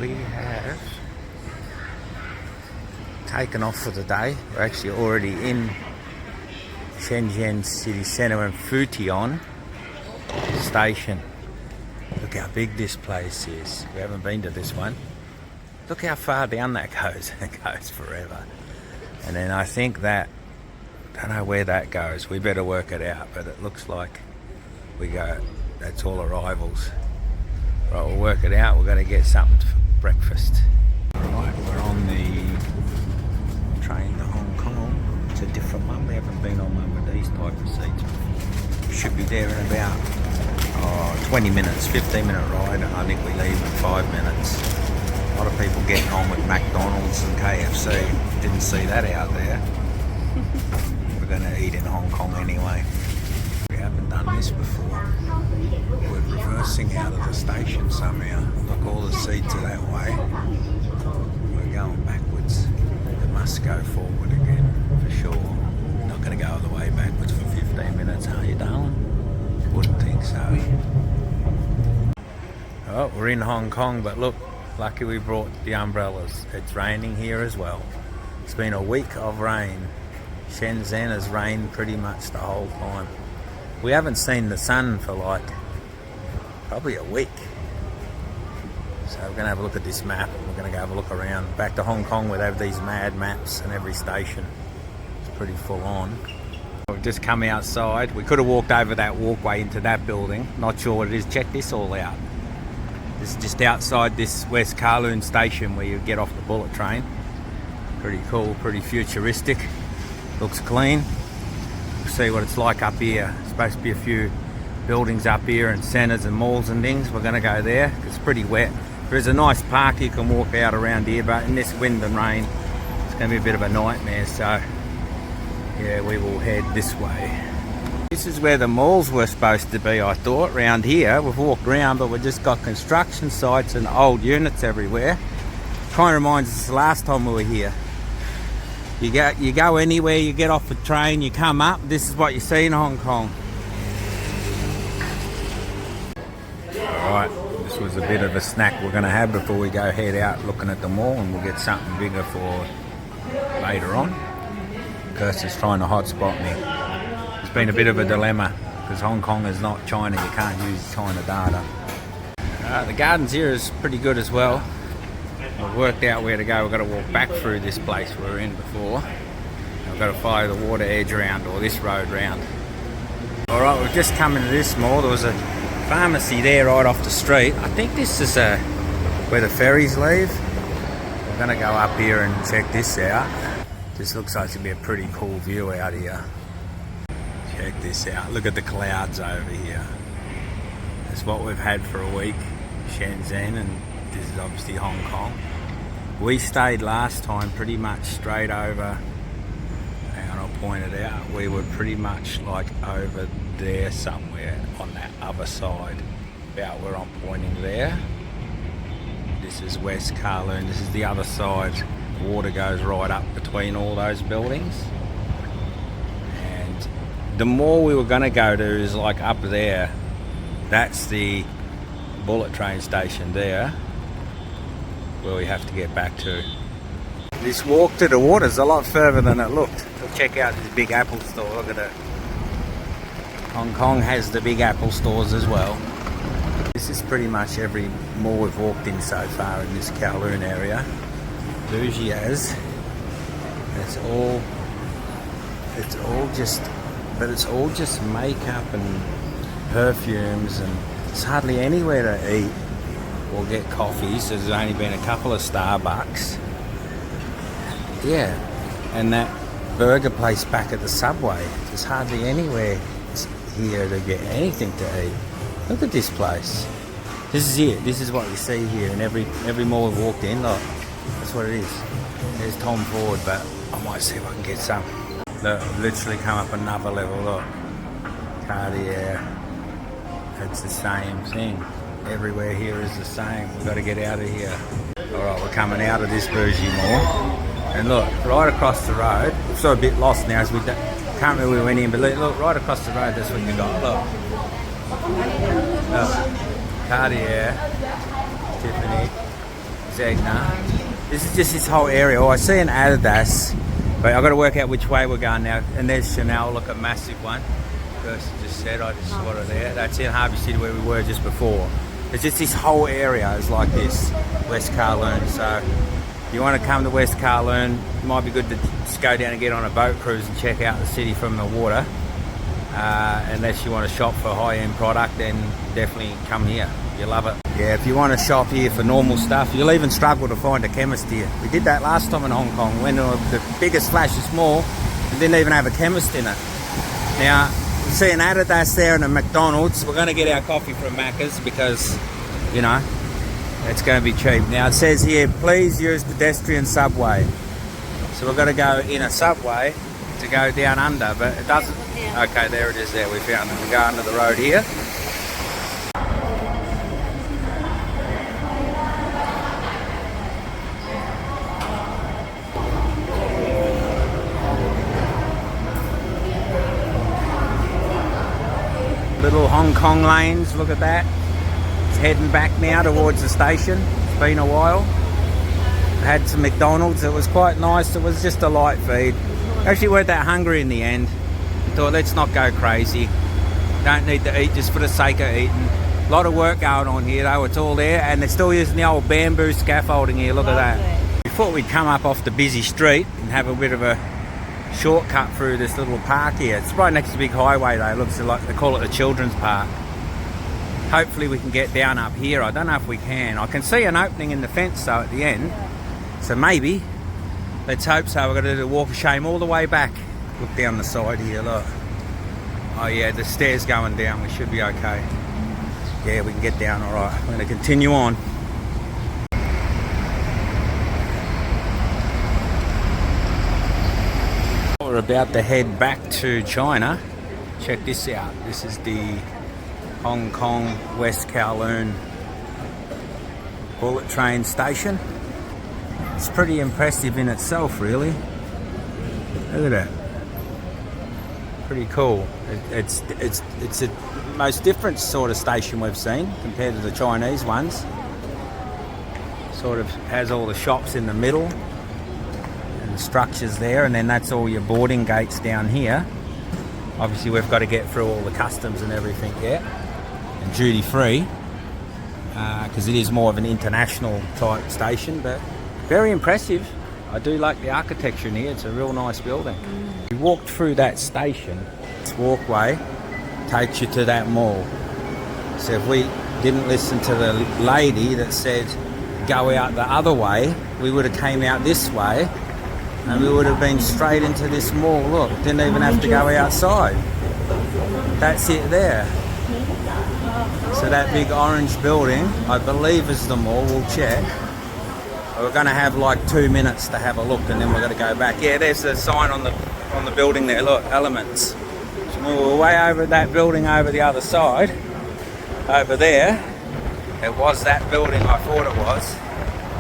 we have taken off for the day. We're actually already in Shenzhen city centre and Futian station. Look how big this place is. We haven't been to this one. Look how far down that goes. It goes forever. And then I think that, don't know where that goes. We better work it out, but it looks like we go, that's all arrivals. Right, we'll work it out. We're going to get something for breakfast. Right, we're on the train to Hong Kong. It's a different one. We haven't been on one with these type of seats before. We should be there in about 20 minutes, 15-minute ride, and I think we leave in 5 minutes. A lot of people getting on with McDonald's and KFC. Didn't see that out there. We're going to eat in Hong Kong anyway. We haven't done this before. We're reversing out of the station somehow. Look, all the seats are that way. We're going backwards. We must go forward again, for sure. Not going to go all the way backwards for 15 minutes, are you, darling? Wouldn't think so. Oh, we're in Hong Kong, but look, lucky we brought the umbrellas. It's raining here as well. It's been a week of rain. Shenzhen has rained pretty much the whole time. We haven't seen the sun for like probably a week. So we're going to have a look at this map. We're going to go have a look around. Back to Hong Kong, we'd have these mad maps in every station. It's pretty full on. We've just come outside. We could have walked over that walkway into that building. Not sure what it is. Check this all out. This is just outside this West Kowloon station where you get off the bullet train. Pretty cool, pretty futuristic. Looks clean. We'll see what it's like up here. There's supposed to be a few buildings up here and centres and malls and things. We're going to go there. It's pretty wet. There's a nice park you can walk out around here, but in this wind and rain, it's going to be a bit of a nightmare. So, yeah, we will head this way. This is where the malls were supposed to be, I thought, round here. We've walked around, but we've just got construction sites and old units everywhere. Kind of reminds us the last time we were here. You go anywhere, you get off the train, you come up, this is what you see in Hong Kong. Alright, this was a bit of a snack we're going to have before we go head out looking at the mall, and we'll get something bigger for later on. Kirsty's trying to hotspot me. It's been a bit of a dilemma because Hong Kong is not China. You can't use China data. The gardens here is pretty good as well. We've worked out where to go. We've got to walk back through this place we were in before. We've got to follow the water edge round, or this road round. Alright, we've just come into this mall. There was a pharmacy there right off the street. I think this is where the ferries leave. We're going to go up here and check this out. This looks like it's going to be a pretty cool view out here. Check this out. Look at the clouds over here. That's what we've had for a week. Shenzhen, and this is obviously Hong Kong. We stayed last time pretty much straight over. Hang on, I'll point it out. We were pretty much like over there somewhere on that other side. About where I'm pointing there. This is West Kowloon. This is the other side. The water goes right up between all those buildings. The mall we were going to go to is like up there. That's the bullet train station there, where we have to get back to. This walk to the water is a lot further than it looked. We'll check out this big Apple store. Look at it. Hong Kong has the big Apple stores as well. This is pretty much every mall we've walked in so far in this Kowloon area. Bougie as. It's all just makeup and perfumes, and there's hardly anywhere to eat or get coffees. There's only been a couple of Starbucks. Yeah, and that burger place back at the subway. There's hardly anywhere here to get anything to eat. Look at this place. This is it. This is what you see here in every mall we've walked in. Look, that's what it is. There's Tom Ford, but I might see if I can get some. Look, I've literally come up another level. Look, Cartier. It's the same thing. Everywhere here is the same. We've got to get out of here. Alright, we're coming out of this bougie mall. And look, right across the road, we're sort of a bit lost now as we can't remember where we went in, but look, right across the road, that's what you got. Look. Look. Cartier, Tiffany. Zegna. This is just this whole area. Oh, I see an Adidas, but I've got to work out which way we're going now. And there's Chanel, look, a massive one. Person just said, I just saw it there. That's in Harvey City where we were just before. It's just this whole area is like this, West Kowloon. So if you want to come to West Kowloon, it might be good to just go down and get on a boat cruise and check out the city from the water. Unless you want to shop for high-end product, then definitely come here. You'll love it. Yeah, if you want to shop here for normal stuff, you'll even struggle to find a chemist here. We did that last time in Hong Kong. Went to the biggest flashiest mall and didn't even have a chemist in it. Now, you see an Adidas there and a McDonald's. We're going to get our coffee from Macca's because, you know, it's going to be cheap. Now it says here, please use pedestrian subway. So we're going to go in a subway to go down under, but it doesn't. Okay, there it is there. We found it. We go under the road here. Little Hong Kong lanes, look at that. It's heading back now towards the station. It's been a while. Had some McDonald's, it was quite nice. It was just a light feed. Actually weren't that hungry in the end. Thought let's not go crazy. Don't need to eat just for the sake of eating. A lot of work going on here though, it's all there. And they're still using the old bamboo scaffolding here, look at that. We thought we'd come up off the busy street and have a bit of a shortcut through this little park here. It's right next to the big highway though. It looks like they call it the children's park. Hopefully we can get down up here. I don't know if we can. I can see an opening in the fence though at the end. So maybe, let's hope so. We're going to do the walk of shame all the way back. Look down the side here, look. Oh yeah, the stairs going down. We should be okay. Yeah, we can get down all right. We're going to continue on. We're about to head back to China. Check this out. This is the Hong Kong West Kowloon bullet train station. It's pretty impressive in itself, really. Look at that. Pretty cool. It's the most different sort of station we've seen compared to the Chinese ones. Sort of has all the shops in the middle. Structures there, and then that's all your boarding gates down here. Obviously we've got to get through all the customs and everything yet, and duty free, because it is more of an international type station, but very impressive. I do like the architecture in here. It's a real nice building. We walked through that station. This walkway takes you to that mall. So if we didn't listen to the lady that said go out the other way, we would have came out this way and we would have been straight into this mall. Look, didn't even have to go outside. That's it there. So that big orange building, I believe is the mall. We'll check. We're going to have like 2 minutes to have a look, and then we're going to go back. Yeah, there's a sign on the building there. Look, Elements. So we were way over that building over the other side. Over there, it was that building I thought it was.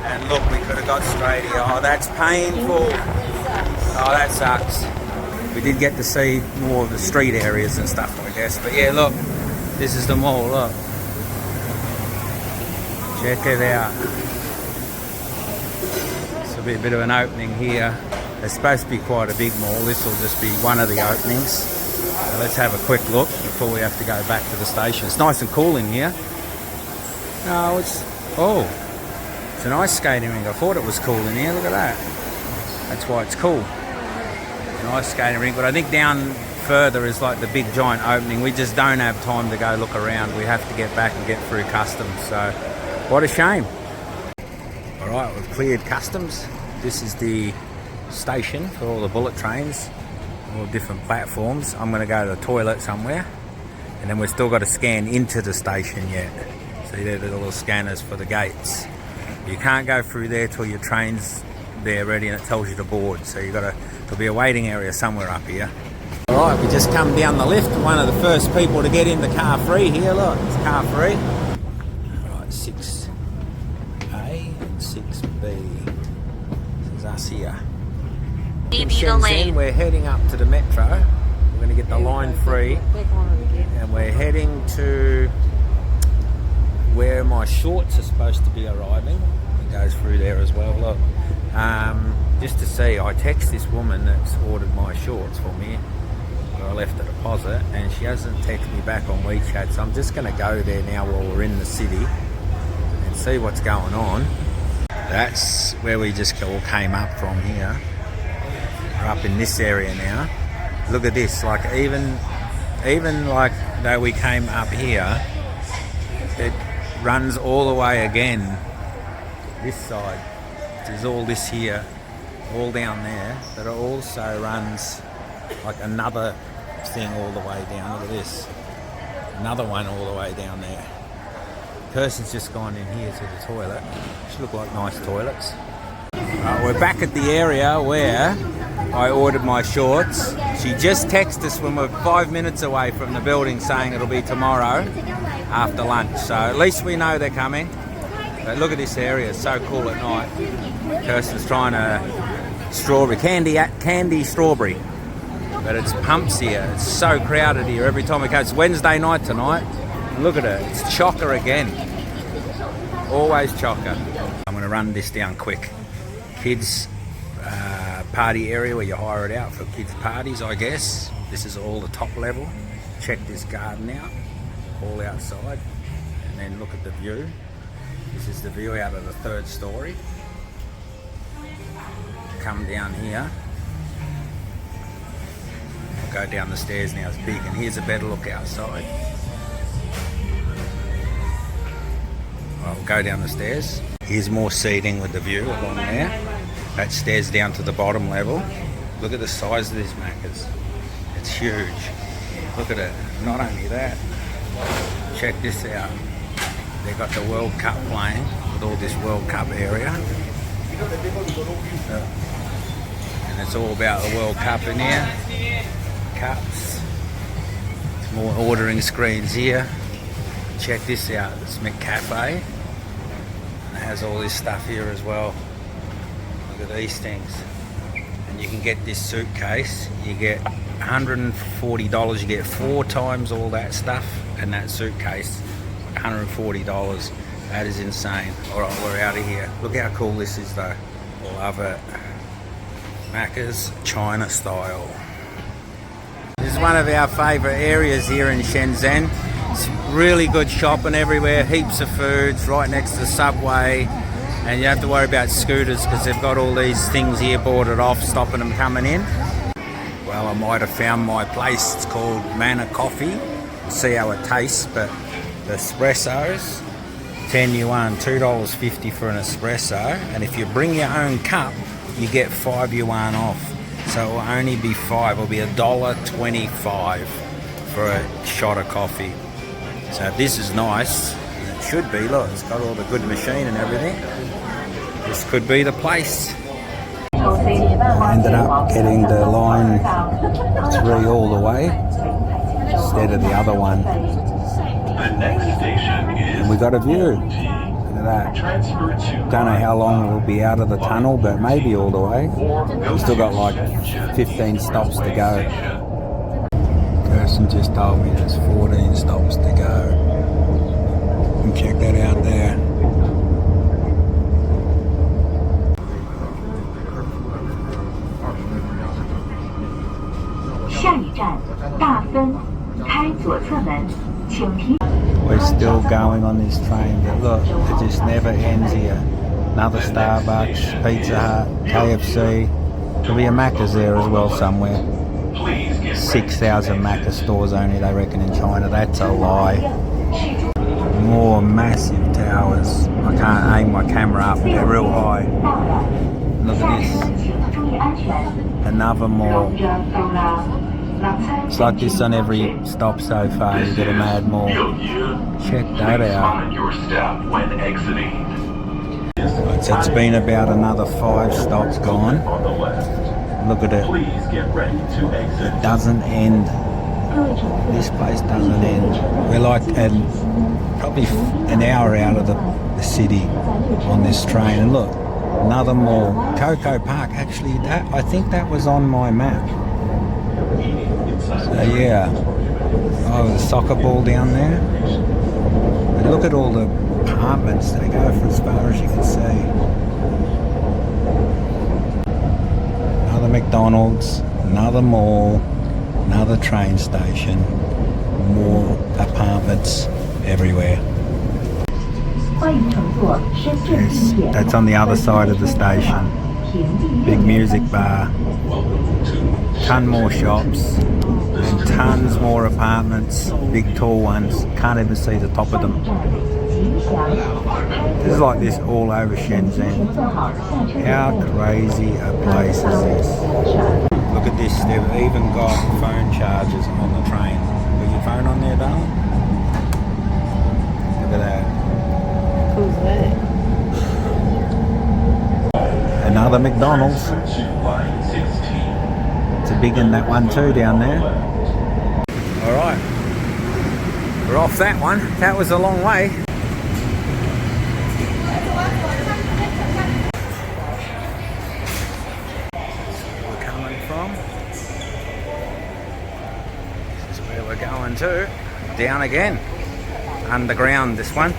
And look, we could have got straight here. Oh, that's painful. Oh, that sucks. We did get to see more of the street areas and stuff, I guess. But yeah, look, this is the mall, look. Check it out. This will be a bit of an opening here. It's supposed to be quite a big mall. This will just be one of the openings. So let's have a quick look before we have to go back to the station. It's nice and cool in here. No, it's an ice skating rink. I thought it was cool in here. Look at that. That's why it's cool. An ice skating rink. But I think down further is like the big giant opening. We just don't have time to go look around. We have to get back and get through customs. So what a shame. Alright, we've cleared customs. This is the station for all the bullet trains. All different platforms. I'm going to go to the toilet somewhere. And then we've still got to scan into the station yet. See, they're the little scanners for the gates. You can't go through there till your train's there ready and it tells you to board. So there'll be a waiting area somewhere up here. Alright, we just come down the lift. One of the first people to get in the car free here. Look, it's car free. Alright, 6A and 6B. This is us here. In Shenzhen, we're heading up to the metro. We're going to get the line free. And we're heading to where my shorts are supposed to be arriving. It goes goes through there as well. Look, just to see, I text this woman that's ordered my shorts for me where I left a deposit, and she hasn't texted me back on WeChat, so I'm just going to go there now while we're in the city and see what's going on. That's where we just all came up from here. We're up in this area now. Look at this, like even like though we came up here, it runs all the way again this side. There's all this here, all down there, but it also runs like another thing all the way down. Look at this, another one all the way down there. Person's just gone in here to the toilet. Should look like nice toilets. We're back at the area where I ordered my shorts. She just texted us when we're 5 minutes away from the building saying it'll be tomorrow after lunch. So at least we know they're coming. But look at this area, it's so cool at night. Kirsten's trying a strawberry, candy strawberry. But it's pumps here, it's so crowded here every time we go. It's Wednesday night tonight. And look at it, it's chocker again. Always chocker. I'm gonna run this down quick. Kids party area where you hire it out for kids parties, I guess. This is all the top level. Check this garden out, all outside, and then look at the view. This is the view out of the 3rd story. Come down here. I'll go down the stairs now, it's big, and here's a better look outside. I'll go down the stairs. Here's more seating with the view along there. That stairs down to the bottom level. Look at the size of this Macca's. It's huge. Look at it. Not only that, check this out. They got the World Cup playing with all this World Cup area. And it's all about the World Cup in here. Cups. More ordering screens here. Check this out. It's McCafe. And it has all this stuff here as well. Look at these things. And you can get this suitcase. You get $140. You get 4 times all that stuff and that suitcase. $140. That is insane. Alright, we're out of here. Look how cool this is though. Love it. Macca's China style. This is one of our favourite areas here in Shenzhen. It's really good shopping everywhere. Heaps of foods right next to the subway. And you have to worry about scooters because they've got all these things here boarded off, stopping them coming in. Well, I might have found my place. It's called Manna Coffee. We'll see how it tastes, but the espressos, 10 yuan, $2.50 for an espresso. And if you bring your own cup, you get 5 yuan off. So it will only be 5, it'll be $1.25 for a shot of coffee. So this is nice. It should be, look, it's got all the good machine and everything. This could be the place. I ended up getting the line 3 all the way instead of the other one. And we got a view. Look at that. Don't know how long we'll be out of the tunnel, but maybe all the way. We've still got like 15 stops to go. Kirsten just told me there's 14 stops to go. And check that out there. We're still going on this train, but look, it just never ends here. Another Starbucks, Pizza Hut, KFC. There'll be a Macca's there as well somewhere. 6,000 Macca stores only, they reckon, in China. That's a lie. More massive towers. I can't aim my camera up, they're real high. Look at this. Another mall. It's like this on every stop so far. You get a mad mall. Check that out. Right, so it's been about another 5 stops gone. Look at it. It doesn't end. This place doesn't end. We're like probably an hour out of the city on this train. And look, another mall. Coco Park. Actually, I think that was on my map. So yeah, oh, the soccer ball down there. But look at all the apartments, they go for as far as you can see. McDonald's, another mall, another train station, more apartments everywhere. Yes, that's on the other side of the station. Big music bar, ton more shops, and tons more apartments, big tall ones. Can't even see the top of them. This is like this all over Shenzhen. How crazy a place is this? Look at this, they've even got phone chargers on the train. Got your phone on there, darling? Look at that. Who's that? Another McDonald's. It's a big one, that one too, down there. Alright, we're off that one. That was a long way. We're coming from. This is where we're going to. Down again. Underground, this one.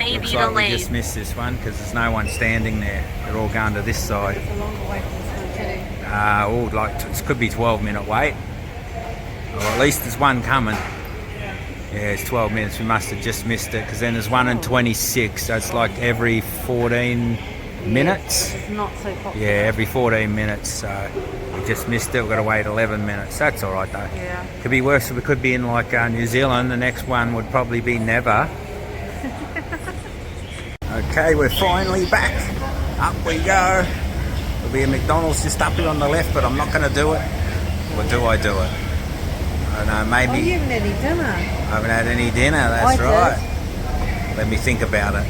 Looks like we just missed this one because there's no one standing there. They're all going to this side. It's a longer way from this one too. It could be 12-minute wait. Or at least there's one coming. Yeah, it's 12 minutes. We must have just missed it because then there's one in 26. So it's like every 14 minutes. It's not so popular. Yeah, every 14 minutes. So we just missed it. We've got to wait 11 minutes. That's all right though. Yeah. Could be worse. We could be in like New Zealand. The next one would probably be never. Okay, we're finally back. Up we go. There'll be a McDonald's just up here on the left, but I'm not going to do it. Or do I do it? I don't know, maybe. Oh, you haven't had any dinner. I haven't had any dinner, that's I right. Let me think about it.